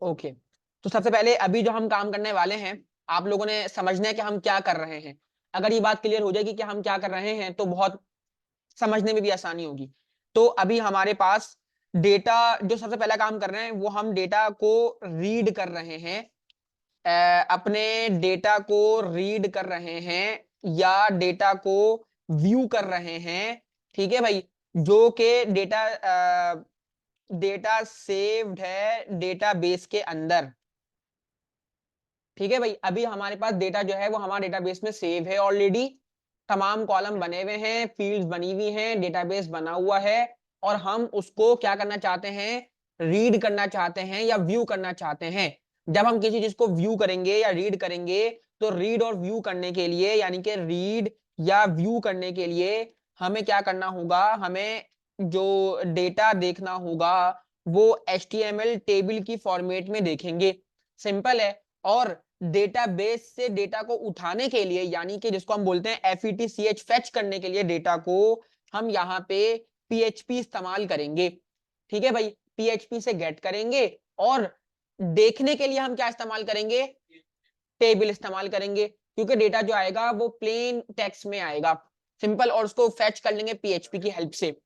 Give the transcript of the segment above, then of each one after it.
Okay, तो सबसे पहले अभी जो हम काम करने वाले हैं, आप लोगों ने समझना है कि हम क्या कर रहे हैं। अगर ये बात क्लियर हो जाएगी कि हम क्या कर रहे हैं, तो बहुत समझने में भी आसानी होगी। तो अभी हमारे पास डेटा, जो सबसे पहला काम कर रहे हैं वो हम डेटा को रीड कर रहे हैं। अपने डेटा को रीड कर रहे हैं या डेटा को व्यू कर रहे हैं। ठीक है भाई, जो के डेटा डेटा सेव्ड है डेटाबेस के अंदर। ठीक है भाई, अभी हमारे पास डेटा जो है वो हमारे डेटाबेस में सेव है ऑलरेडी। तमाम कॉलम बने हुए हैं, फील्ड्स बनी हुई हैं, डेटाबेस बना हुआ है, और हम उसको क्या करना चाहते हैं, रीड करना चाहते हैं या व्यू करना चाहते हैं। जब हम किसी चीज को व्यू करेंगे या रीड करेंगे, तो रीड और व्यू करने के लिए, यानी कि रीड या व्यू करने के लिए हमें क्या करना होगा, हमें जो डेटा देखना होगा वो HTML टेबल की फॉर्मेट में देखेंगे। सिंपल है। और डेटाबेस से डेटा को उठाने के लिए, यानी कि जिसको हम बोलते हैं FETCH, फेच करने के लिए डेटा को, हम यहाँ पे PHP इस्तेमाल करेंगे। ठीक है भाई, PHP से गेट करेंगे, और देखने के लिए हम क्या इस्तेमाल करेंगे, टेबल इस्तेमाल करेंगे, क्योंकि डेटा जो आएगा वो प्लेन टेक्स्ट में आएगा। सिंपल, और उसको फेच कर लेंगे PHP की हेल्प से।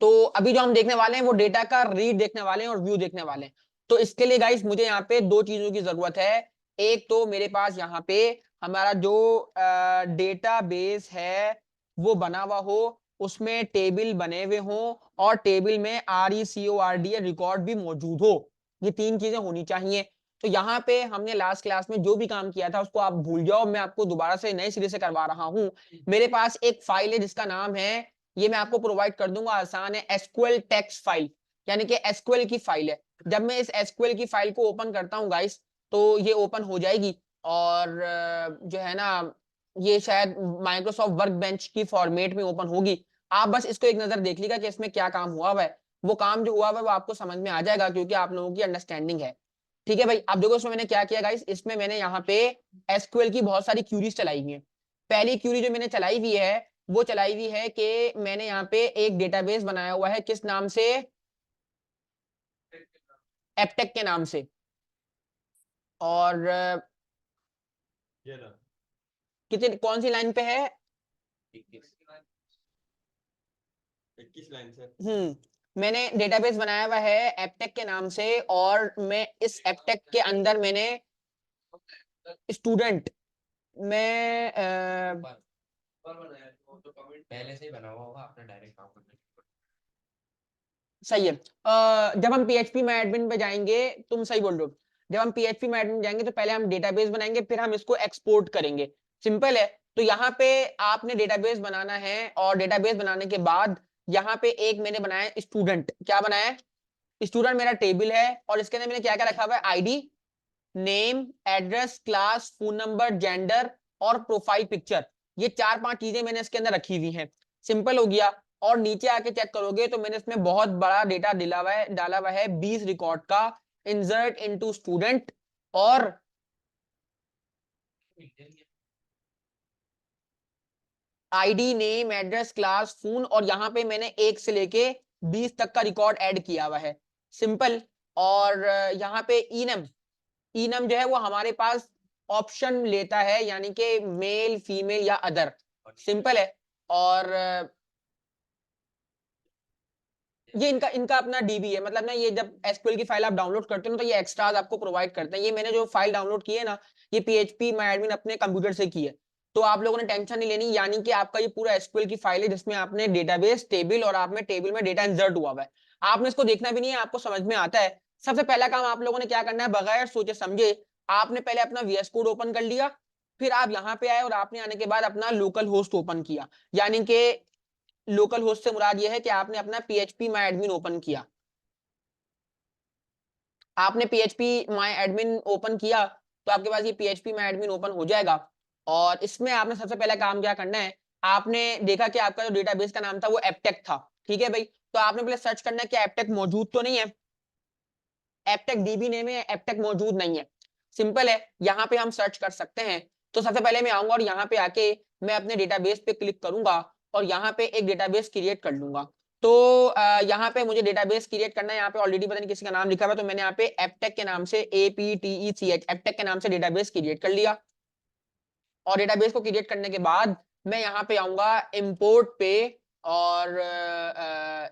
तो अभी जो हम देखने वाले हैं वो डेटा का रीड देखने वाले हैं और व्यू देखने वाले हैं। तो इसके लिए गाइस मुझे यहाँ पे दो चीजों की जरूरत है। एक तो मेरे पास यहाँ पे हमारा जो डेटाबेस है वो बना हुआ हो, उसमें टेबल बने हुए हो, और टेबल में RECORD रिकॉर्ड भी मौजूद हो। ये तीन चीजें होनी चाहिए। तो यहाँ पे हमने लास्ट क्लास में जो भी काम किया था उसको आप भूल जाओ, मैं आपको दोबारा से नए सिरे से करवा रहा हूँ। मेरे पास एक फाइल है जिसका नाम है, ये मैं आपको प्रोवाइड कर दूंगा, आसान है, SQL टेक्स्ट फाइल, यानी कि SQL की फाइल है। जब मैं इस SQL की फाइल को ओपन करता हूँ गाइस, तो ये ओपन हो जाएगी, और जो है ना, ये शायद माइक्रोसॉफ्ट वर्क बेंच की फॉर्मेट में ओपन होगी। आप बस इसको एक नजर देख लीजिएगा कि इसमें क्या काम हुआ हुआ है। वो काम जो हुआ हुआ है वो आपको समझ में आ जाएगा, क्योंकि आप लोगों की अंडरस्टैंडिंग है। ठीक है भाई, अब देखो इसमें मैंने क्या किया गाइस, इसमें मैंने यहाँ पे SQL की बहुत सारी क्यूरीज चलाई हुई है। पहली क्यूरी जो मैंने चलाई हुई है, वो चलाई हुई है कि मैंने यहाँ पे एक डेटाबेस बनाया हुआ है, किस नाम से, एपटेक के नाम से। और कितने, कौन सी लाइन पे है, 21 लाइन से। मैंने डेटाबेस बनाया हुआ है एपटेक के नाम से, और मैं इस एपटेक के अंदर मैंने स्टूडेंट में पहले से ही बना हुआ होगा, आपने डायरेक्ट काम करना। सही है। जब हम PHP में एडमिन पे जाएंगे, तुम सही बोल रहे हो, जब हम PHP में एडमिन जाएंगे तो पहले हम डेटाबेस बनाएंगे, फिर हम इसको एक्सपोर्ट करेंगे। सिंपल है। तो यहाँ पे आपने डेटाबेस बनाना है, और डेटाबेस बनाने के बाद यहाँ पे एक मैंने बनाया स्टूडेंट। क्या बनाया है, स्टूडेंट मेरा टेबल है, और इसके अंदर मैंने क्या क्या रखा हुआ है, ID, name, address, class, phone number, gender और प्रोफाइल पिक्चर। ये चार पांच चीजें मैंने इसके अंदर रखी हुई हैं। सिंपल हो गया। और नीचे आके चेक करोगे तो मैंने इसमें बहुत बड़ा डेटा डाला हुआ है 20 रिकॉर्ड का, इंसर्ट इनटू स्टूडेंट, और ID, name, address, class, phone, और यहाँ पे मैंने 1 से लेके 20 तक का रिकॉर्ड ऐड किया हुआ है। सिंपल। और यहाँ पे इनम जो है वो हमारे पास ऑप्शन लेता है, यानी कि मेल, फीमेल या अदर। सिंपल है। और ये इनका इनका अपना DB है, मतलब ना, ये जब SQL की फाइल आप डाउनलोड करते हो ना, तो ये एक्स्ट्राज आपको प्रोवाइड करते हैं। ये मैंने जो फाइल डाउनलोड की है ना, ये PHP माय एडमिन अपने कंप्यूटर से की है, तो आप लोगों ने टेंशन नहीं लेनी। यानी कि आपका ये पूरा SQL की फाइल है, जिसमें आपने डेटाबेस, टेबल, और आप में टेबल में डेटा इंसर्ट हुआ हुआ है। आपने इसको देखना भी नहीं है, आपको समझ में आता है। सबसे पहला काम आप लोगों ने क्या करना है, बगैर सोचे समझे आपने पहले अपना VS कोड ओपन कर लिया। फिर आप यहाँ पे आए, और आपने आने के बाद अपना लोकल होस्ट ओपन किया। यानी कि लोकल होस्ट से मुराद ये है कि आपने अपना PHP माय एडमिन ओपन किया। आपने PHP माय एडमिन ओपन किया, तो आपके पास ये PHP माय एडमिन ओपन हो जाएगा। और इसमें आपने सबसे पहला काम क्या करना है, आपने देखा कि आपका जो डेटाबेस का नाम था वो एपटेक था। ठीक है भाई, तो आपने पहले सर्च करना है कि एपटेक मौजूद तो नहीं है। एपटेक DB नेम है, एपटेक मौजूद नहीं है। सिंपल है, यहाँ पे हम सर्च कर सकते हैं। तो सबसे पहले मैं आऊंगा और यहाँ पे आके मैं अपने डेटाबेस पे क्लिक करूंगा, और यहाँ पे एक डेटाबेस क्रिएट कर लूंगा। तो यहाँ पे मुझे डेटाबेस क्रिएट करना है। यहाँ पे ऑलरेडी पता नहीं किसी का नाम लिखा हुआ है, तो मैंने यहाँ पे एपटेक के नाम से APTECH एपटेक के नाम से डेटाबेस क्रिएट कर लिया। और डेटाबेस को क्रिएट करने के बाद मैं यहाँ पे आऊंगा इंपोर्ट पे, और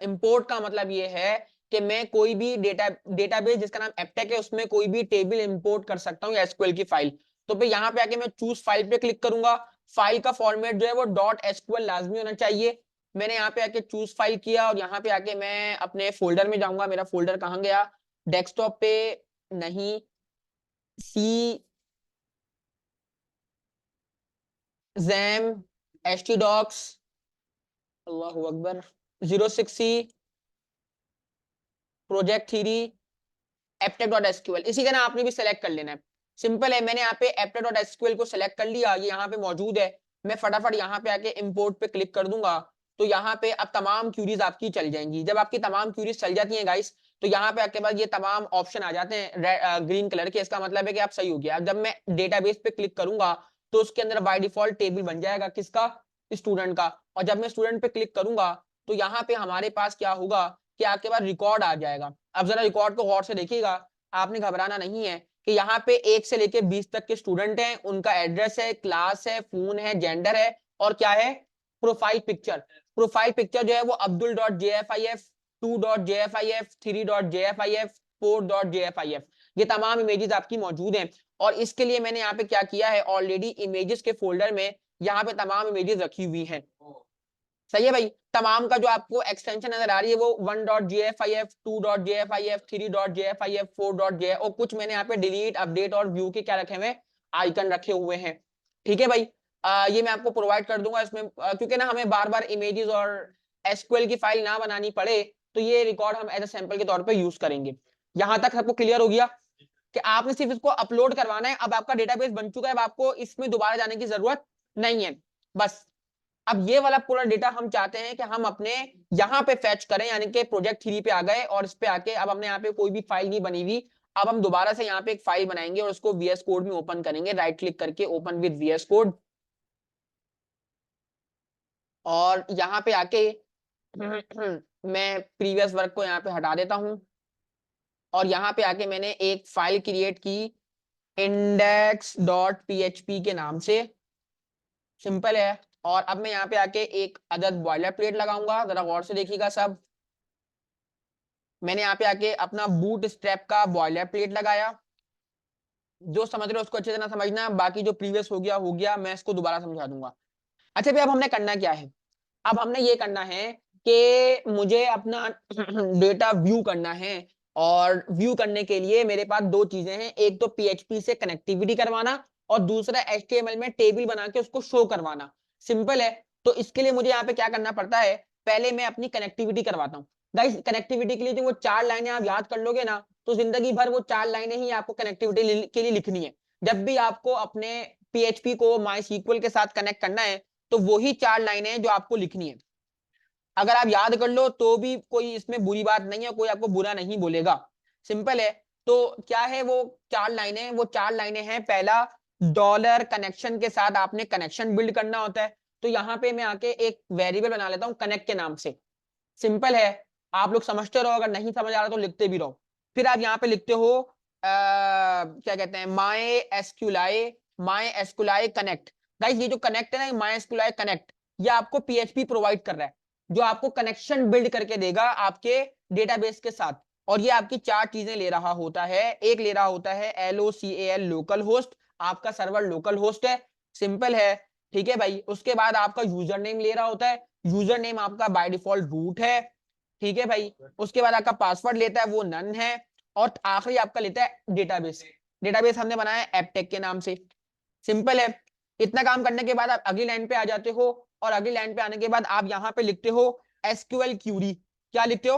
इंपोर्ट का मतलब ये है कि मैं कोई भी डेटाबेस जिसका नाम एपटेक है उसमें कोई भी टेबल इंपोर्ट कर सकता हूँ या एसक्यूएल की फाइल। तो फिर यहाँ पे आके मैं चूज फाइल पे क्लिक करूंगा। फाइल का फॉर्मेट जो है वो .SQL लाजमी होना चाहिए। मैंने यहाँ पे आके चूज फाइल किया और यहाँ पे आके मैं अपने फोल्डर में जाऊंगा। मेरा फोल्डर कहाँ गया, डेस्कटॉप पे नहीं, सी जैम htdocs अल्लाहू अकबर 06C प्रोजेक्ट थ्री aptech.sql, इसी का ना आपने भी सेलेक्ट कर लेना है। सिंपल है, मैंने यहाँ पे aptech.sql को सेलेक्ट कर लिया, ये यहाँ पे मौजूद है। मैं फटाफट यहाँ पे आके इंपोर्ट पे क्लिक कर दूंगा, तो यहाँ पे अब तमाम क्यूरीज आपकी चल जाएंगी। जब आपकी तमाम क्यूरीज चल जाती हैं गाइस, तो यहाँ पे आपके पास ये तमाम ऑप्शन आ जाते हैं ग्रीन कलर के। इसका मतलब है कि आप सही हो गया। अब जब मैं डेटाबेस पे क्लिक करूंगा तो उसके अंदर बाय डिफॉल्ट टेबल बन जाएगा, किसका, स्टूडेंट का। और जब मैं स्टूडेंट पे क्लिक करूंगा तो यहाँ पे हमारे पास क्या होगा कि आपके पास रिकॉर्ड आ जाएगा। अब जरा रिकॉर्ड को गौर से देखिएगा, आपने घबराना नहीं है कि यहाँ पे 1 से लेके 20 तक के स्टूडेंट हैं, उनका एड्रेस है, क्लास है, फोन है, जेंडर है, और क्या है, प्रोफाइल पिक्चर। प्रोफाइल पिक्चर जो है वो abdul.jfif, 2.jfif, 3.jfif, 4.jfif, ये तमाम इमेजेस आपकी मौजूद हैं। और इसके लिए मैंने यहाँ पे क्या किया है, ऑलरेडी इमेजेस के फोल्डर में यहाँ पे तमाम इमेजेस रखी हुई हैं। सही है भाई। तमाम का जो आपको एक्सटेंशन नजर आ रही है वो 1.jfif, 2.jfif, 3.jfif, 4.jfif, और कुछ मैंने यहाँ पे डिलीट, अपडेट और व्यू के क्या रखे हुए, आइकन रखे हुए हैं। ठीक है भाई। ये मैं आपको प्रोवाइड कर दूंगा इसमें, क्योंकि ना हमें बार बार इमेजेस और एसक्यूएल की फाइल ना बनानी पड़े, तो ये रिकॉर्ड हम एज ए सैंपल के तौर पे यूज करेंगे। यहां तक सबको क्लियर हो गया कि आपने सिर्फ इसको अपलोड करवाना है। अब आपका डेटाबेस बन चुका है, अब आपको इसमें दोबारा जाने की जरूरत नहीं है। बस अब ये वाला पूरा डेटा हम चाहते हैं कि हम अपने यहाँ पे फैच करें, यानी कि प्रोजेक्ट 3 पे आ गए और इस पे आके अब हमने यहाँ पे कोई भी फाइल नहीं बनी हुई। अब हम दोबारा से यहाँ पे एक फाइल बनाएंगे और उसको VS कोड में ओपन करेंगे, राइट क्लिक करके ओपन विद VS कोड। और यहाँ पे आके मैं प्रीवियस वर्क को यहाँ पे हटा देता हूँ, और यहाँ पे आके मैंने एक फाइल क्रिएट की index.php के नाम से। सिंपल है। और अब मैं यहाँ पे आके एक अदद बॉयलर प्लेट लगाऊंगा, जरा गौर से देखिएगा सब। मैंने यहाँ पे आके अपना बूट स्ट्रैप का बॉयलर प्लेट लगाया। जो समझ रहे हो उसको अच्छे से ना समझना, बाकी जो प्रीवियस हो गया, मैं इसको दोबारा समझा दूंगा। अच्छा भाई, अब हमने करना क्या है, अब हमने ये करना है कि मुझे अपना डेटा व्यू करना है। और व्यू करने के लिए मेरे पास दो चीजें हैं, एक तो PHP से कनेक्टिविटी करवाना, और दूसरा HTML में टेबल बना के उसको शो करवाना। सिंपल है। तो इसके लिए मुझे यहाँ पे क्या करना पड़ता है, पहले मैं अपनी कनेक्टिविटी करवाता हूँ। गाइस, कनेक्टिविटी के लिए जो वो 4 लाइनें आप याद कर लोगे ना, तो जिंदगी भर वो 4 लाइनें ही आपको कनेक्टिविटी के लिए लिखनी है। जब भी आपको अपने PHP को MySQL के साथ कनेक्ट करना है, तो वही 4 लाइनें हैं जो आपको लिखनी है। अगर आप याद कर लो तो भी कोई इसमें बुरी बात नहीं है, कोई आपको बुरा नहीं बोलेगा। सिंपल है। तो क्या है वो 4 लाइनें, वो 4 लाइनें हैं, पहला डॉलर कनेक्शन के साथ आपने कनेक्शन बिल्ड करना होता है। तो यहाँ पे मैं आके एक वेरिएबल बना लेता हूँ कनेक्ट के नाम से। सिंपल है, आप लोग समझते रहो, अगर नहीं समझ आ रहा तो लिखते भी रहो। फिर आप यहाँ पे लिखते हो क्या कहते हैं, माई एसक्यूएल कनेक्ट। गाइस, ये जो कनेक्ट है ना, माई एसक्यूएल कनेक्ट, ये आपको PHP प्रोवाइड कर रहा है, जो आपको कनेक्शन बिल्ड करके देगा आपके डेटाबेस के साथ। और ये आपकी 4 चीजें ले रहा होता है। एक ले रहा होता है LOCAL लोकल होस्ट, आपका सर्वर लोकल होस्ट है। सिंपल है। ठीक है भाई। उसके बाद आपका यूजर नेम ले रहा होता है, यूजर नेम आपका बाय डिफॉल्ट रूट है। ठीक है भाई। उसके बाद आपका पासवर्ड लेता है, वो नन है। और आखिरी आपका लेता है डेटाबेस। डेटाबेस हमने बनाया एपटेक के नाम से। सिंपल है। इतना काम करने के बाद आप अगली लाइन पे आ जाते हो, और अगली लाइन पे आने के बाद आप यहाँ पे लिखते हो एसक्यूएल क्यूरी। क्या लिखते हो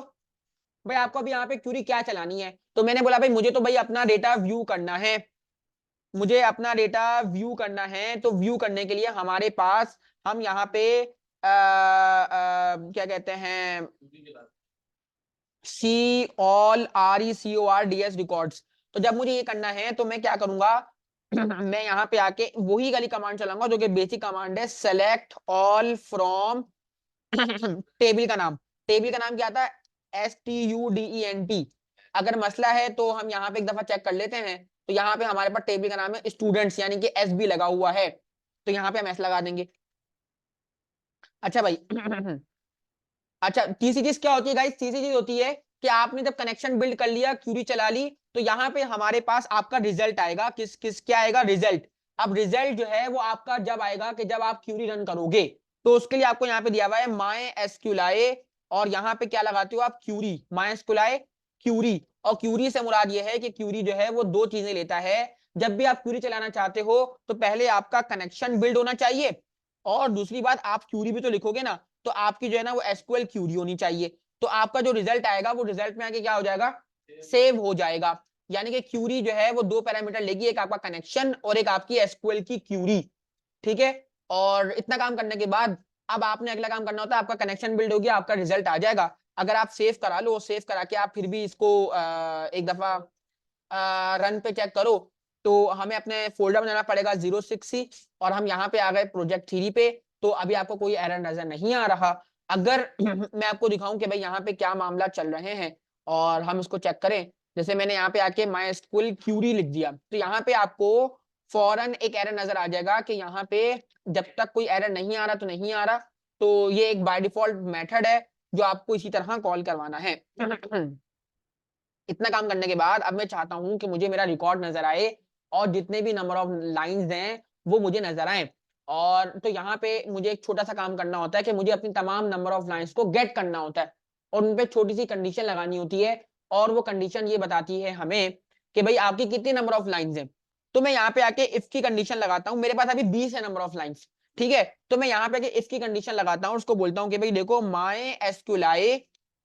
भाई, आपको अभी यहाँ पे क्यूरी क्या चलानी है। तो मैंने बोला भाई मुझे तो भाई अपना डेटा व्यू करना है, मुझे अपना डेटा व्यू करना है। तो व्यू करने के लिए हमारे पास, हम यहाँ पे क्या कहते हैं, CALL रिकॉर्ड्स। तो जब मुझे ये करना है तो मैं क्या करूंगा, मैं यहाँ पे आके वही वाली कमांड चलाऊंगा जो कि बेसिक कमांड है, सेलेक्ट ऑल फ्रॉम टेबल का नाम। टेबल का नाम क्या था? STUDENT। अगर मसला है तो हम यहाँ पे एक दफा चेक कर लेते हैं। तो यहाँ पे हमारे पास टेबल का नाम है स्टूडेंट्स, यानी कि SB लगा हुआ है, तो यहाँ पे हम S लगा देंगे। अच्छा भाई अच्छा, तीसरी चीज क्या होती है गाइस? तीसरी चीज होती है कि आपने जब कनेक्शन बिल्ड कर लिया, क्यूरी चला ली, तो यहाँ पे हमारे पास आपका रिजल्ट आएगा। किस किस क्या आएगा? रिजल्ट। अब रिजल्ट जो है वो आपका जब आएगा कि जब आप क्यूरी रन करोगे, तो उसके लिए आपको यहाँ पे दिया हुआ है MySQLi, और यहाँ पे क्या लगाते हो आप? Query, MySQLi query. और क्यूरी से मुराद ये है कि क्यूरी जो है वो दो चीजें लेता है। जब भी आप क्यूरी चलाना चाहते हो तो पहले आपका कनेक्शन बिल्ड होना चाहिए, और दूसरी बात आप क्यूरी भी तो लिखोगे ना, तो आपकी जो है ना वो एसक्यूएल क्यूरी होनी चाहिए। तो आपका जो रिजल्ट आएगा वो रिजल्ट में आके क्या हो जाएगा? सेव हो जाएगा। यानी कि क्यूरी जो है वो दो पैरामीटर लेगी, एक आपका कनेक्शन और एक आपकी एसक्यूएल की क्यूरी। ठीक है। और इतना काम करने के बाद अब आपने अगला काम करना होता है, आपका कनेक्शन बिल्ड हो गया, आपका रिजल्ट आ जाएगा। अगर आप सेव करा लो, सेव करा के आप फिर भी इसको एक दफा रन पे चेक करो, तो हमें अपने फोल्डर बनाना पड़ेगा 06C, और हम यहाँ पे आ गए प्रोजेक्ट 3 पे। तो अभी आपको कोई एरर नजर नहीं आ रहा। अगर मैं आपको दिखाऊं कि भाई यहाँ पे क्या मामला चल रहे हैं और हम इसको चेक करें, जैसे मैंने यहाँ पे आके MySQL क्यूरी लिख दिया, तो यहाँ पे आपको फौरन एक एरर नजर आ जाएगा कि यहाँ पे जब तक कोई एरर नहीं आ रहा तो नहीं आ रहा। तो ये एक बाय डिफॉल्ट मेथड है जो आपको इसी तरह कॉल करवाना है। इतना काम करने के बाद अब मैं चाहता हूं कि मुझे मेरा रिकॉर्ड नजर आए, और जितने भी नंबर ऑफ लाइंस हैं वो मुझे नजर आए। और तो यहाँ पे मुझे एक छोटा सा काम करना होता है कि मुझे अपनी तमाम नंबर ऑफ लाइंस को गेट करना होता है, और उन पे छोटी सी कंडीशन लगानी होती है। और वो कंडीशन ये बताती है हमें कि भाई आपकी कितनी नंबर ऑफ लाइंस है। तो मैं यहाँ पे आके इफ की कंडीशन लगाता हूँ, मेरे पास अभी 20 है नंबर ऑफ लाइंस। ठीक है। तो मैं यहाँ पे आके इफ की कंडीशन लगाता हूँ, उसको बोलता हूँ कि भाई देखो MySQLi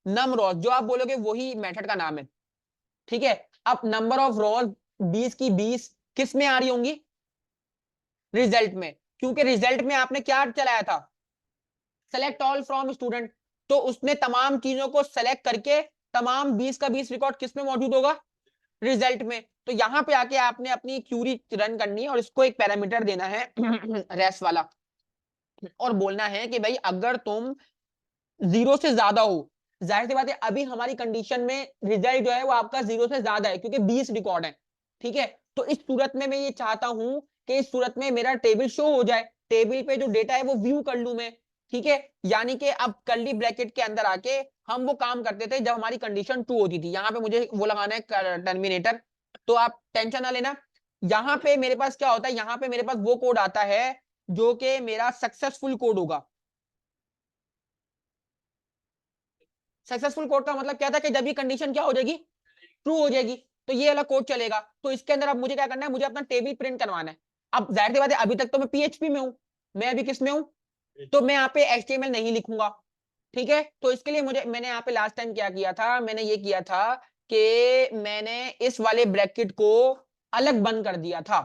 नमरोज, जो आप बोलोगे वही मेथड का नाम है। ठीक है। अब नंबर ऑफ रोज 20 की 20 किस में आ रही होंगी? रिजल्ट में। क्योंकि रिजल्ट में आपने क्या चलाया था? Select all from student. तो उसने तमाम चीजों को सेलेक्ट करके तमाम 20 का 20 रिकॉर्ड किस में मौजूद होगा? रिजल्ट में। तो यहां पे आके आपने अपनी क्यूरी रन करनी है, और इसको एक पैरामीटर देना है रेस वाला, और बोलना है कि भाई अगर तुम 0 से ज्यादा हो, जाहिर सी बात है अभी हमारी कंडीशन में रिजल्ट जो है वो आपका 0 से ज्यादा है क्योंकि 20 रिकॉर्ड है। ठीक है। तो इस सूरत में मैं ये चाहता हूं कि इस सूरत में मेरा टेबल शो हो जाए, टेबल पे जो डेटा है वो व्यू कर लूं मैं। ठीक है। यानी कि अब कर्ली ब्रैकेट के अंदर आके हम वो काम करते थे जब हमारी कंडीशन ट्रू होती थी। यहां पे मुझे वो लगाना है टर्मिनेटर, तो आप टेंशन ना लेना। यहां पे मेरे पास क्या होता है? यहां पे मेरे पास वो कोड आता है जो कि मेरा सक्सेसफुल कोड होगा। सक्सेसफुल कोड का मतलब क्या था? कि जब ये कंडीशन क्या हो जाएगी? ट्रू हो जाएगी, तो ये वाला कोड चलेगा। तो इसके अंदर अब मुझे क्या करना है? मुझे अपना टेबल प्रिंट करवाना है। अब जाहिर सी बात है अभी तक तो मैं पीएचपी में हूं, मैं अभी किस में हूं? तो मैं यहाँ पे एचटीएमएल नहीं लिखूंगा। ठीक है। तो इसके लिए मैंने यहाँ पे लास्ट टाइम क्या किया था? मैंने ये किया था कि मैंने इस वाले ब्रैकेट को अलग बंद कर दिया था।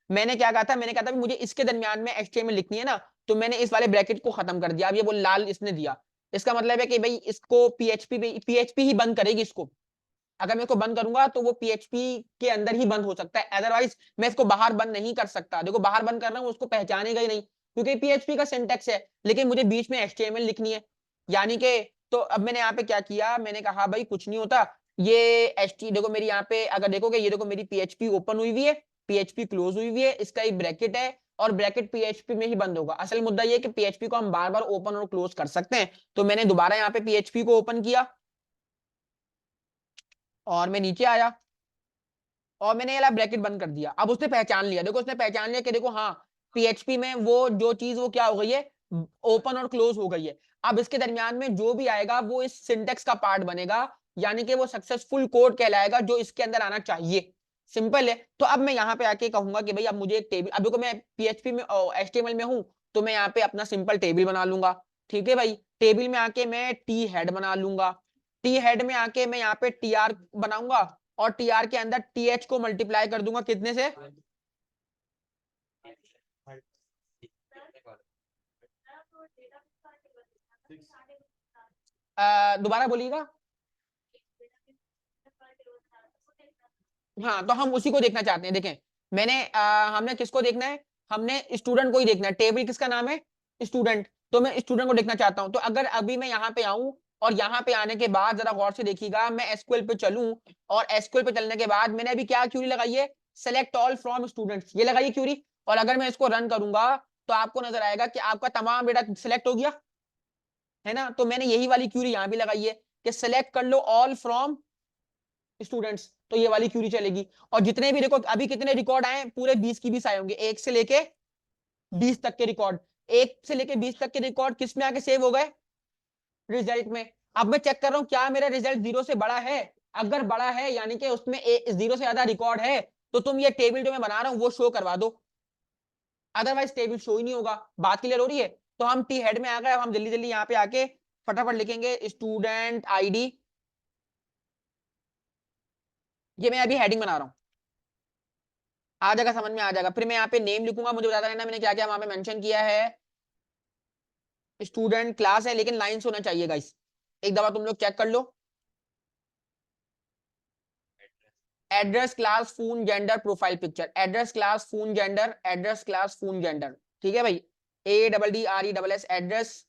मैंने क्या कहा था? मैंने कहा था मुझे इसके दरमियान में एचटीएमएल लिखनी है ना, तो मैंने इस वाले ब्रैकेट को खत्म कर दिया। अब ये वो लाल इसने दिया, इसका मतलब है कि भाई इसको पीएचपी ही बंद करेगी इसको। अगर मैं इसको बंद करूंगा तो वो पीएचपी के अंदर ही बंद हो सकता है, अदरवाइज मैं इसको बाहर बंद नहीं कर सकता। देखो बाहर बंद कर रहा हूं, उसको पहचानेगा ही नहीं क्योंकि पीएचपी का सिंटैक्स है, लेकिन मुझे बीच में एचटीएमएल लिखनी है। यानी कि तो अब मैंने यहाँ पे क्या किया? मैंने कहा भाई कुछ नहीं होता, ये एचटी देखो मेरी यहाँ पे अगर देखोगे, ये देखो मेरी पीएचपी ओपन हुई हुई है, पीएचपी क्लोज हुई हुई है, इसका एक ब्रैकेट है, और ब्रैकेट पीएचपी में ही बंद होगा। असल मुद्दा ये कि पीएचपी को हम बार बार ओपन और क्लोज कर सकते हैं। तो मैंने दोबारा यहाँ पे पीएचपी को ओपन किया, और मैं नीचे आया, और मैंने ये ब्रैकेट बंद कर दिया। अब उसने पहचान लिया, देखो उसने पहचान लिया कि देखो हाँ, पीएचपी में वो जो चीज वो क्या हो गई है? ओपन और क्लोज हो गई है। अब इसके दरमियान में जो भी आएगा वो इस सिंटेक्स का पार्ट बनेगा, यानी कि वो सक्सेसफुल कोड कहलाएगा जो इसके अंदर आना चाहिए। सिंपल है। तो अब मैं यहाँ पे आके कहूंगा कि भाई अब मुझे एक टेबल, अब देखो मैं पीएचपी में एचटीएमएल में हूं, तो मैं यहाँ पे अपना सिंपल टेबल बना लूंगा। ठीक है भाई। टेबल में आके मैं टी हेड बना लूंगा, टी हेड में आके मैं यहाँ पे टी आर बनाऊंगा, और टी आर के अंदर टी एच को मल्टीप्लाई कर दूंगा कितने से? दोबारा बोलिएगा। हाँ, तो हम उसी को देखना चाहते हैं। देखें मैंने हमने किसको देखना है? हमने स्टूडेंट को ही देखना है। टेबल किसका नाम है? स्टूडेंट। तो मैं स्टूडेंट को देखना चाहता हूं। तो अगर अभी मैं यहाँ पे आऊं और यहाँ पे आने के बाद जरा गौर से देखिएगा, मैं एसक्यूएल पे चलूं और एसक्यूएल पे चलने के बाद मैंने अभी क्या क्यूरी लगाई है, सेलेक्ट ऑल फ्रॉम स्टूडेंट्स, ये लगाई क्यूरी। और अगर मैं इसको रन करूंगा तो आपको नजर आएगा कि आपका तमाम डेटा सिलेक्ट हो गया है ना। तो मैंने यही वाली क्यूरी यहाँ भी लगाई है कि सिलेक्ट कर लो ऑल फ्रॉम स्टूडेंट्स, तो ये वाली क्यूरी चलेगी। और जितने भी रिकॉर्ड अभी कितने रिकॉर्ड आए, पूरे 20 की 20 आए होंगे, 1 से लेके 20 तक के रिकॉर्ड, 1 से लेके 20 तक के रिकॉर्ड किस में आके सेव हो गए, रिजल्ट में। अब मैं चेक कर रहा हूं क्या मेरा रिजल्ट 0 से बड़ा है, अगर बड़ा है यानी कि उसमें 0 से ज्यादा रिकॉर्ड है, तो तुम ये टेबल जो मैं बना रहा हूं वो शो करवा दो, अदरवाइज टेबल शो ही नहीं होगा। बात क्लियर हो रही है। तो हम टी हेड में आ गए, अब हम जल्दी जल्दी यहाँ पे आके फटाफट लिखेंगे स्टूडेंट आईडी, ये मैं अभी हेडिंग बना रहा हूँ, आ जाएगा समझ में आ जाएगा। फिर मैं यहाँ पे नेम लिखूंगा, मुझे बताता रहना मैंने क्या क्या वहां पे मेंशन किया है। स्टूडेंट क्लास है लेकिन लाइन्स होना चाहिए गाइस, एक दफा तुम लोग चेक कर लो। Address class phone gender profile picture, address class phone gender, address class phone gender, ठीक है भाई। ADDRESS address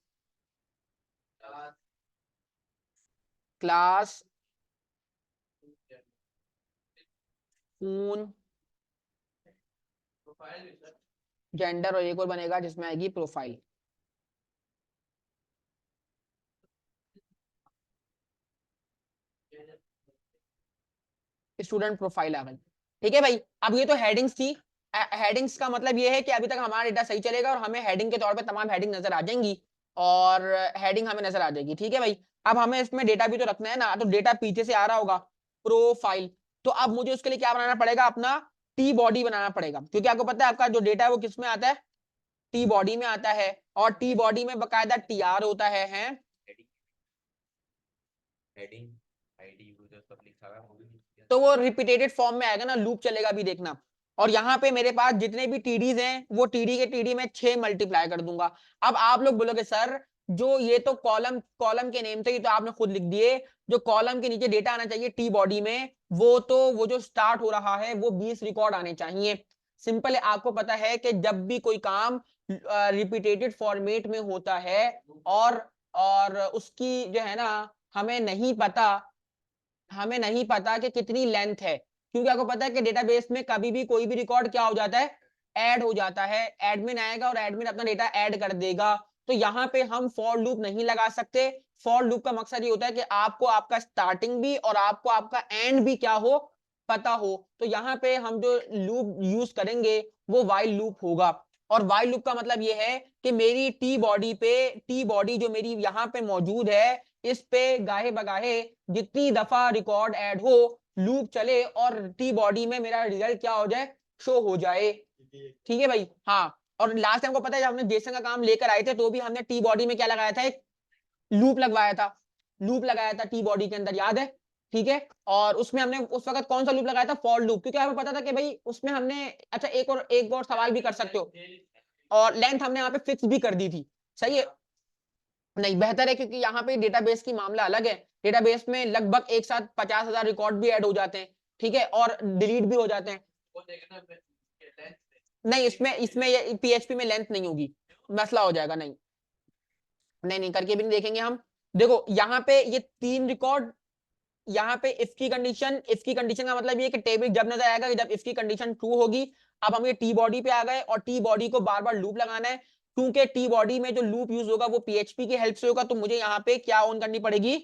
class phone gender, और एक और बनेगा जिसमें आएगी प्रोफाइल। स्टूडेंट प्रोफाइल आ गई, ठीक है भाई। अब ये तो हेडिंग्स थी। हेडिंग्स का मतलब ये है कि अभी तक हमारा डेटा सही चलेगा और हमें हेडिंग के तौर पे तमाम हेडिंग नजर आ जाएंगी, और हेडिंग हमें नजर आ जाएगी, ठीक है भाई। अब हमें इसमें डेटा भी तो रखना है ना, तो डेटा पीछे से आ रहा होगा प्रोफाइल, तो अब मुझे उसके लिए क्या बनाना पड़ेगा, अपना टी बॉडी बनाना पड़ेगा, क्योंकि आपको पता है आपका जो डेटा है वो किस में आता है, टी बॉडी में आता है, और टी बॉडी में बकायदा TR होता है। हेडिंग आईडी यूजर सब लिखा हुआ है, वो भी लिख दिया। तो वो रिपीटेटेड फॉर्म में आएगा ना, लूप चलेगा भी देखना। और यहाँ पे मेरे पास जितने भी टीडीज हैं वो टीडी के टीडी में 6 मल्टीप्लाई कर दूंगा। अब आप लोग बोलोगे सर जो ये तो कॉलम कॉलम के नेम थे, ये तो आपने खुद लिख दिए, जो कॉलम के नीचे डेटा आना चाहिए टी बॉडी में, वो जो स्टार्ट हो रहा है वो 20 रिकॉर्ड आने चाहिए। सिंपल है, आपको पता है कि जब भी कोई काम रिपीटेटेड फॉर्मेट में होता है और उसकी जो है ना, हमें नहीं पता हमें नहीं पता कि कितनी लेंथ है, क्योंकि आपको पता है कि डेटाबेस में कभी भी कोई भी रिकॉर्ड क्या हो जाता है, ऐड हो जाता है। एडमिन आएगा और एडमिन अपना डेटा ऐड कर देगा। तो यहाँ पे हम फॉर लूप नहीं लगा सकते। फॉर लूप का मकसद ये होता है कि आपको आपका स्टार्टिंग भी और आपको आपका एंड भी क्या हो, पता हो। तो यहाँ पे हम जो लूप यूज करेंगे वो वाइल लूप होगा। और वाइल लूप का मतलब ये है कि मेरी टी बॉडी जो मेरी यहाँ पे मौजूद है, इस पे गाहे बगाहे जितनी दफा रिकॉर्ड ऐड हो, लूप चले और टी बॉडी में मेरा रिजल्ट क्या हो जाए, शो हो जाए, ठीक है भाई। हाँ, और लास्ट टाइम को पता है जब हमने जेसन का काम लेकर आए थे तो भी हमने टी बॉडी में क्या लगाया था, एक लूप लगवाया था, लूप लगाया था टी बॉडी के अंदर, याद है, ठीक है। और उसमें हमने उस वक्त कौन सा लूप लगाया था, फॉर लूप, क्योंकि हमें पता था कि भाई उसमें हमने, अच्छा एक और सवाल भी कर सकते हो, और लेंथ हमने यहाँ पे फिक्स भी कर दी थी, सही है। नहीं, बेहतर है, क्योंकि यहाँ पे डेटाबेस की मामला अलग है। डेटाबेस में लगभग एक साथ 50,000 रिकॉर्ड भी ऐड हो जाते हैं, ठीक है, और डिलीट भी हो जाते हैं। नहीं, इसमें इसमें ये PHP में लेंथ नहीं होगी, मसला हो जाएगा। नहीं नहीं नहीं, करके भी नहीं देखेंगे हम। देखो यहाँ पे ये 3 रिकॉर्ड, यहाँ पे इफ की कंडीशन का मतलब ये कि टेबल जब नजर आएगा कि जब इफ की कंडीशन ट्रू होगी। अब हम ये टी बॉडी पे आ गए और टी बॉडी को बार बार लूप लगाना है, क्योंकि टी बॉडी में जो लूप यूज होगा वो PHP की हेल्प से होगा, तो मुझे यहाँ पे क्या ऑन करनी पड़ेगी,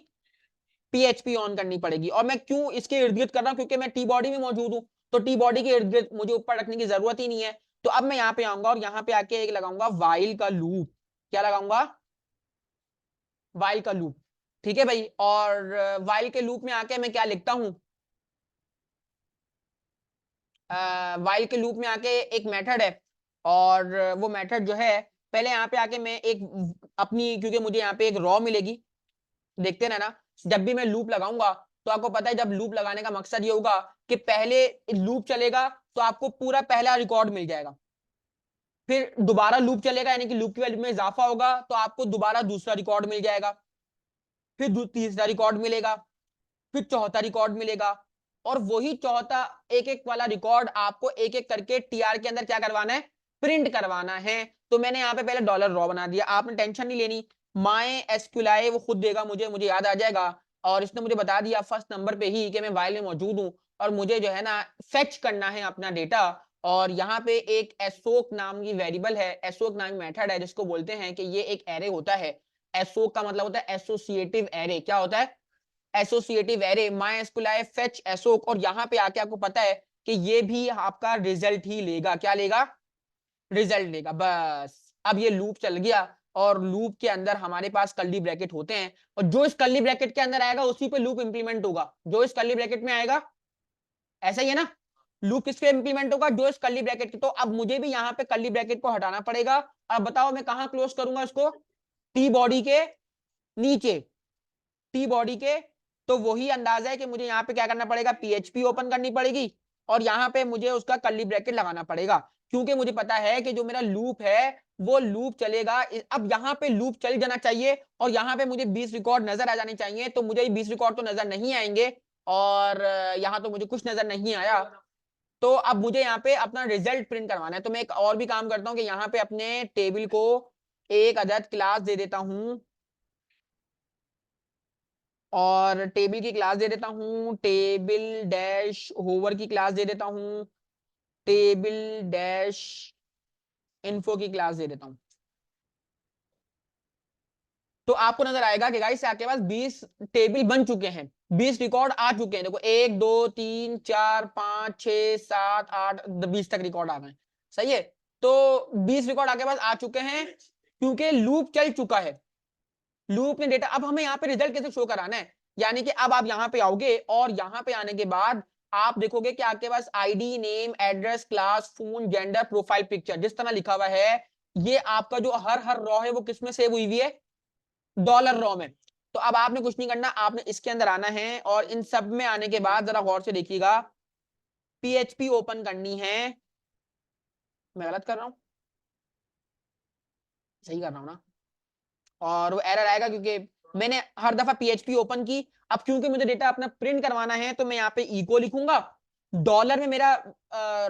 PHP ऑन करनी पड़ेगी। और मैं क्यों इसके इर्द गिर्द कर रहा हूँ, क्योंकि मैं टी बॉडी में मौजूद हूँ, तो टी बॉडी के इर्द गिर्द मुझे ऊपर रखने की जरूरत ही नहीं है। तो अब मैं यहाँ पे आऊंगा और यहाँ पे आके एक लगाऊंगा वाइल का लूप, क्या लगाऊंगा, वाइल का लूप, ठीक है भाई। और वाइल के लूप में आके मैं क्या लिखता हूं, वाइल के लूप में आके एक मेथड है, और वो मेथड जो है, पहले यहाँ पे आके मैं एक अपनी, क्योंकि मुझे यहाँ पे एक रॉ मिलेगी, देखते रहना। जब भी मैं लूप लगाऊंगा तो आपको पता है जब लूप लगाने का मकसद ये होगा कि पहले लूप चलेगा तो आपको पूरा पहला रिकॉर्ड मिल जाएगा, फिर दोबारा लूप चलेगा यानी कि लूप की वैल्यू में इजाफा होगा तो आपको दोबारा दूसरा रिकॉर्ड मिल जाएगा, फिर तीसरा रिकॉर्ड मिलेगा, फिर चौथा रिकॉर्ड मिलेगा, और वही चौथा एक एक वाला रिकॉर्ड आपको एक एक करके TR के अंदर क्या करवाना है, प्रिंट करवाना है। तो मैंने यहाँ पे पहले डॉलर रॉ बना दिया, आपने टेंशन नहीं लेनी। माई एसक्यूएल वो खुद देगा, मुझे याद आ जाएगा। और इसने मुझे बता दिया फर्स्ट नंबर पे ही कि मैं वाइल में मौजूद हूँ और मुझे जो है ना फेच करना है अपना डेटा। और यहाँ पे एक एसोक नाम की वेरिएबल है, एसोक नाम की मेथड है जिसको बोलते हैं कि ये एक एरे होता है। एसोक का मतलब होता है एसोसिएटिव एरे। क्या होता है? Associative array. MySQL fetch assoc, और यहाँ पे आके आपको पता है कि ये भी आपका रिजल्ट ही लेगा। क्या लेगा? रिजल्ट लेगा। बस अब ये लूप चल गया और लूप के अंदर हमारे पास कर्ली ब्रैकेट होते हैं और जो इस कर्ली ब्रैकेट के अंदर आएगा उसी पे लूप इंप्लीमेंट होगा। जो इस कर्ली ब्रैकेट में आएगा, ऐसा ही है ना? लूप किस पे इंप्लीमेंट होगा? जो इस कर्ली ब्रैकेट की। तो अब मुझे भी यहाँ पे कर्ली ब्रैकेट को हटाना पड़ेगा। अब बताओ मैं कहां क्लोज करूंगा इसको? टी बॉडी के नीचे। टी बॉडी के। तो वही अंदाजा है कि मुझे यहाँ पे क्या करना पड़ेगा? पीएचपी ओपन करनी पड़ेगी और यहाँ पे मुझे उसका कर्ली ब्रैकेट लगाना पड़ेगा, क्योंकि मुझे पता है कि जो मेरा लूप है वो लूप चलेगा। अब यहाँ पे लूप चल जाना चाहिए और यहाँ पे मुझे 20 रिकॉर्ड नजर आ जाने चाहिए। तो मुझे 20 रिकॉर्ड तो नजर नहीं आएंगे और यहाँ तो मुझे कुछ नजर नहीं आया। तो अब मुझे यहाँ पे अपना रिजल्ट प्रिंट करवाना है। तो मैं एक और भी काम करता हूँ कि यहाँ पे अपने टेबल को एक अदद क्लास दे देता हूँ और टेबल की क्लास दे देता हूं, टेबल डैश होवर की क्लास दे देता हूं, टेबल डैश इन्फो की क्लास दे देता हूं। तो आपको नजर आएगा कि गाइस आपके पास 20 टेबल बन चुके हैं, 20 रिकॉर्ड आ चुके हैं। देखो 1 2 3 4 5 6 7 8 20 तक रिकॉर्ड आ गए। सही है। तो 20 रिकॉर्ड आपके पास आ चुके हैं क्योंकि लूप चल चुका है। लूप ने डेटा, अब हमें यहाँ पे रिजल्ट कैसे शो कराना है? यानी कि अब आप यहाँ पे आओगे और यहाँ पे आने के बाद आप देखोगे कि आपके पास ID, name, address, class, phone, gender, profile picture जिस तरह लिखा हुआ है, ये आपका जो हर रॉ है वो किस में सेव हुई हुई है? डॉलर रॉ में। तो अब आपने कुछ नहीं करना, आपने इसके अंदर आना है और इन सब में आने के बाद जरा गौर से देखिएगा, पीएचपी ओपन करनी है। मैं गलत कर रहा हूं? सही कर रहा हूं ना? और वो एरर आएगा क्योंकि मैंने हर दफा पीएचपी ओपन की। अब क्योंकि मुझे डेटा अपना प्रिंट करवाना है तो मैं यहाँ पे इको लिखूंगा। डॉलर में मेरा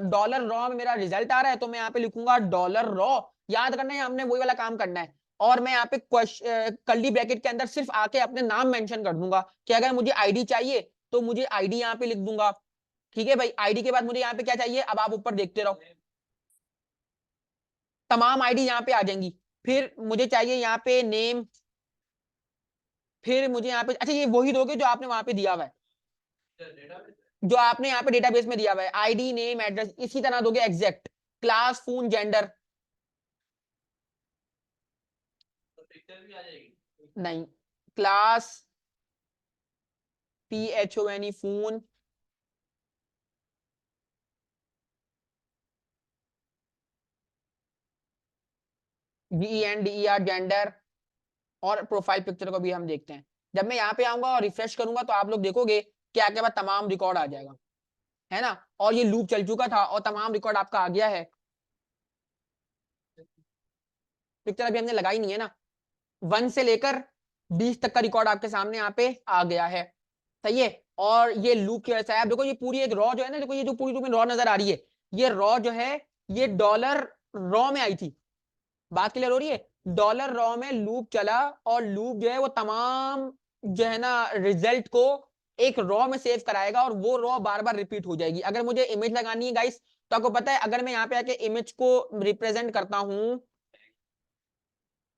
डॉलर रॉ में मेरा रिजल्ट आ रहा है तो मैं यहाँ पे लिखूंगा डॉलर रॉ। याद करना है हमने वही वाला काम करना है। और मैं यहाँ पे कर्ली ब्रैकेट के अंदर सिर्फ आके अपने नाम मेंशन कर दूंगा कि अगर मुझे आईडी चाहिए तो मुझे आईडी यहाँ पे लिख दूंगा। ठीक है भाई। आईडी के बाद मुझे यहाँ पे क्या चाहिए? अब आप ऊपर देखते रहो, तमाम आईडी यहाँ पे आ जाएंगी। फिर मुझे चाहिए यहाँ पे नेम। फिर मुझे यहाँ पे, अच्छा ये वही दोगे जो आपने वहां पे दिया हुआ है, जो आपने यहाँ पे डेटाबेस में दिया हुआ है, आईडी, नेम, एड्रेस, इसी तरह दोगे एग्जैक्ट। क्लास, फोन, जेंडर नहीं, class, PHONE phone, GENDER gender, और प्रोफाइल पिक्चर को भी हम देखते हैं। जब मैं यहाँ पे आऊंगा और रिफ्रेश करूंगा तो आप लोग देखोगे कि आपके पास तमाम रिकॉर्ड आ जाएगा, है ना? और ये लूप चल चुका था और तमाम रिकॉर्ड आपका आ गया है। पिक्चर अभी हमने लगाई नहीं है ना। 1 से लेकर 20 तक का रिकॉर्ड आपके सामने यहाँ पे आ गया है। सही है। और ये लूप की वजह से है। आप देखो ये पूरी एक रॉ जो है ना, देखो ये जो पूरी तुम्हें रॉ नजर आ रही है, ये रॉ जो है ये डॉलर रॉ में आई थी। बात क्लियर हो रही है? डॉलर रॉ में लूप चला और लूप जो है वो तमाम जो है ना रिजल्ट को एक रॉ में सेव कराएगा और वो रॉ बार बार रिपीट हो जाएगी। अगर मुझे इमेज लगानी है गाइस, तो आपको पता है अगर मैं यहाँ पे आके इमेज को रिप्रेजेंट करता हूं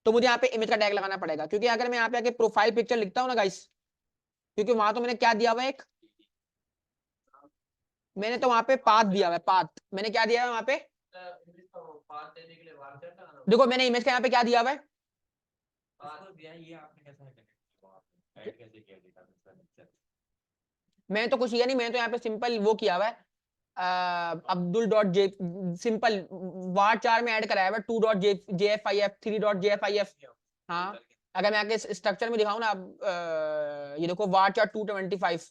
तो मुझे यहाँ पे इमेज का टैग लगाना पड़ेगा, क्योंकि अगर मैं यहाँ पे आके प्रोफाइल पिक्चर लिखता हूँ ना गाइस, क्योंकि वहां तो मैंने क्या दिया हुआ है, एक मैंने तो वहां पे पाथ दिया हुआ है। पाथ मैंने क्या दिया है वहां पे? देखो मैंने इमेज का यहाँ पे क्या दिया हुआ है? मैंने तो कुछ किया नहीं, मैंने तो यहाँ पे सिंपल वो किया हुआ है, अब्दुल डॉट जे, सिंपल वार 4 में ऐड कराया हुआ 2.jfif 3.jfif। हाँ, अगर मैं आगे स्ट्रक्चर में दिखाऊं ना, ये देखो वार 4 225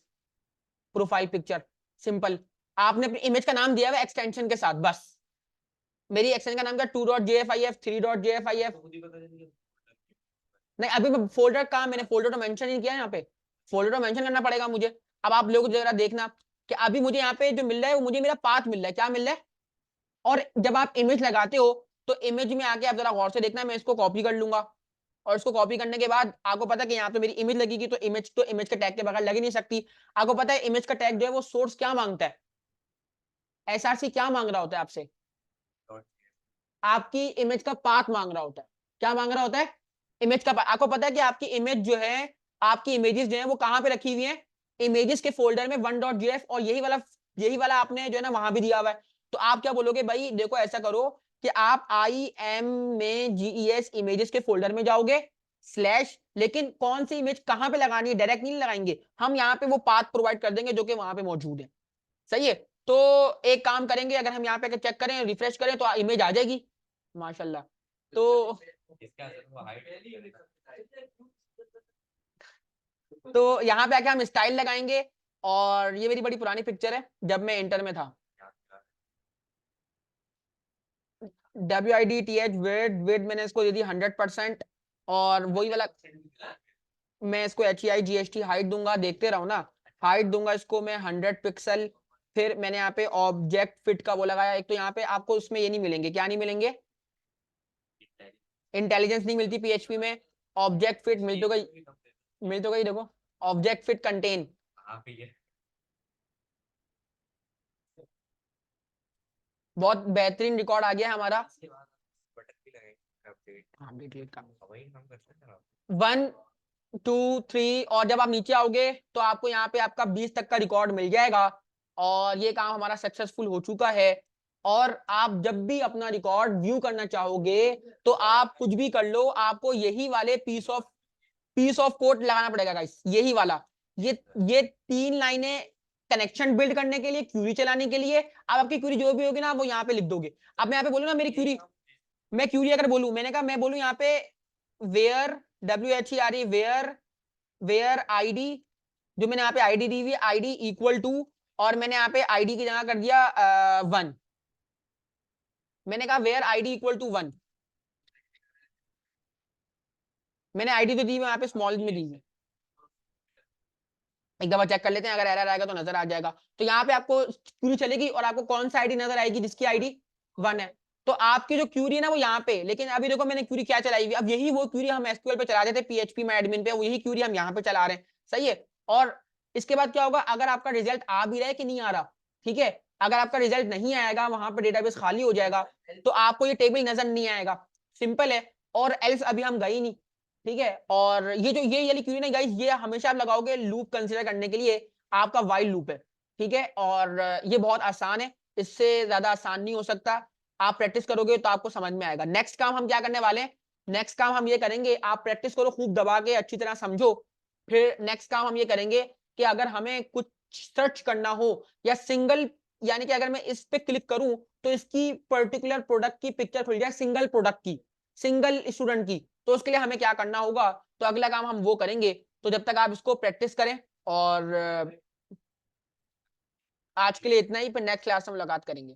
प्रोफाइल पिक्चर सिंपल। आपने अपनी इमेज का नाम दिया हुआ एक्सटेंशन के साथ, बस मेरी एक्सटेंशन का नाम क्या? 2.jfif 3.jfif। नहीं अभी मैं फोल्डर का, मैंने फोल्डर तो मेंशन नहीं किया यहाँ पे, फोल्डर तो मेंशन करना पड़ेगा मुझे। अब आप लोग जरा देखना कि अभी मुझे यहाँ पे जो मिल रहा है वो मुझे मेरा पाथ मिल रहा है। क्या मिल रहा है? और जब आप इमेज लगाते हो तो इमेज में आके आप जरा गौर से देखना, मैं इसको कॉपी कर लूंगा और इसको कॉपी करने के बाद आपको पता है कि यहाँ पे मेरी इमेज लगेगी, तो इमेज के टैग के बगैर लग ही नहीं सकती। आपको पता है इमेज का टैग जो है वो सोर्स क्या मांगता है, एसआरसी क्या मांग रहा होता है आपसे, आपकी इमेज का पाथ मांग रहा होता है। क्या मांग रहा होता है, इमेज का पाथ। आपको पता है कि आपकी इमेज जो है, आपकी इमेजेस जो है वो कहां पे रखी हुई है, इमेजेस के फोल्डर में 1.jf, और यही वाला आपने जो है ना वहां भी दिया हुआ है। तो आप क्या बोलोगे भाई, देखो ऐसा करो कि आप IM में GES इमेजेस के फोल्डर में जाओगे स्लैश, लेकिन कौन सी इमेज कहां पे लगानी है डायरेक्ट नहीं लगाएंगे हम, यहाँ पे वो पाथ प्रोवाइड कर देंगे जो कि वहां पे मौजूद है। सही है। तो एक काम करेंगे, अगर हम यहाँ पे चेक करें, रिफ्रेश करें, तो इमेज आ जाएगी माशाल्लाह। तो इसका असर वो हाइट यहाँ पे आके हम स्टाइल लगाएंगे, और ये मेरी बड़ी पुरानी पिक्चर है जब मैं इंटर में था। WIDTH विड मैंने इसको दे दी 100%, और वही वाला मैं इसको HEIGST हाइट दूंगा, देखते रहो ना, हाइट दूंगा इसको मैं 100 पिक्सल। फिर मैंने यहाँ पे ऑब्जेक्ट फिट का वो लगाया। एक तो यहाँ पे आपको उसमें ये नहीं मिलेंगे, क्या नहीं मिलेंगे, इंटेलिजेंस नहीं मिलती PHP में। ऑब्जेक्ट फिट मिल तो गई देखो, ऑब्जेक्ट फिट कंटेन। बहुत बेहतरीन रिकॉर्ड आ गया है हमारा। बटन भी लगाएंगे अपडेट, हाँ डिलीट का वही हम कर सकते हैं। 1 2 3, और जब आप नीचे आओगे तो आपको यहाँ पे आपका 20 तक का रिकॉर्ड मिल जाएगा, और ये काम हमारा सक्सेसफुल हो चुका है। और आप जब भी अपना रिकॉर्ड व्यू करना चाहोगे तो आप कुछ भी कर लो, आपको यही वाले पीस ऑफ कोड लगाना पड़ेगा गाइस, यही वाला। ये 3 लाइनें कनेक्शन बिल्ड करने के लिए, क्यूरी चलाने के लिए। अब आपकी क्यूरी जो भी होगी ना वो यहाँ पे लिख दोगे। अब मैं यहाँ पे बोलूँ ना मेरी क्यूरी, मैं क्यूरी अगर बोलूं, मैंने कहा मैं बोलूं यहाँ पे वेयर WHERE वेयर आईडी, जो मैंने यहाँ पे आईडी दी हुई है, आईडी इक्वल टू, और मैंने यहाँ पे आईडी की जगह कर दिया 1। मैंने कहा वेयर आईडी इक्वल टू 1, मैंने आईडी तो दी हुई यहाँ पे स्मॉल में दी हुई। एक दफा चेक कर लेते हैं, अगर एरर आएगा तो नजर आ जाएगा। तो यहाँ पे आपको क्यूरी चलेगी, और आपको कौन सा आईडी नजर आएगी, जिसकी आईडी 1 है। तो आपकी जो क्यूरी है ना वो यहाँ पे, लेकिन अभी देखो मैंने क्यूरी क्या चलाई हुई, अब यही वो क्यूरी हम SQL पे चला देते PHP में एडमिन पे, वही क्यूरी हम यहाँ पे चला रहे हैं। सही है। और इसके बाद क्या होगा, अगर आपका रिजल्ट आ भी रहा है कि नहीं आ रहा, ठीक है, अगर आपका रिजल्ट नहीं आएगा, वहां पर डेटाबेस खाली हो जाएगा, तो आपको ये टेबल नजर नहीं आएगा। सिंपल है। और एल्स अभी हम गए नहीं, ठीक है। और ये वाली क्यूरी नहीं गाइस, ये हमेशा आप लगाओगे लूप कंसीडर करने के लिए, आपका वाइल लूप है, ठीक है। और ये बहुत आसान है, इससे ज्यादा आसान नहीं हो सकता। आप प्रैक्टिस करोगे तो आपको समझ में आएगा। नेक्स्ट काम हम क्या करने वाले हैं, नेक्स्ट काम हम ये करेंगे, आप प्रैक्टिस करो खूब दबा के, अच्छी तरह समझो। फिर नेक्स्ट काम हम ये करेंगे कि अगर हमें कुछ सर्च करना हो, या सिंगल, यानी कि अगर मैं इस पे क्लिक करूं तो इसकी पर्टिकुलर प्रोडक्ट की पिक्चर खुल जाए, सिंगल प्रोडक्ट की, सिंगल स्टूडेंट की, तो उसके लिए हमें क्या करना होगा, तो अगला काम हम वो करेंगे। तो जब तक आप इसको प्रैक्टिस करें, और आज के लिए इतना ही, फिर नेक्स्ट क्लास में मुलाकात करेंगे।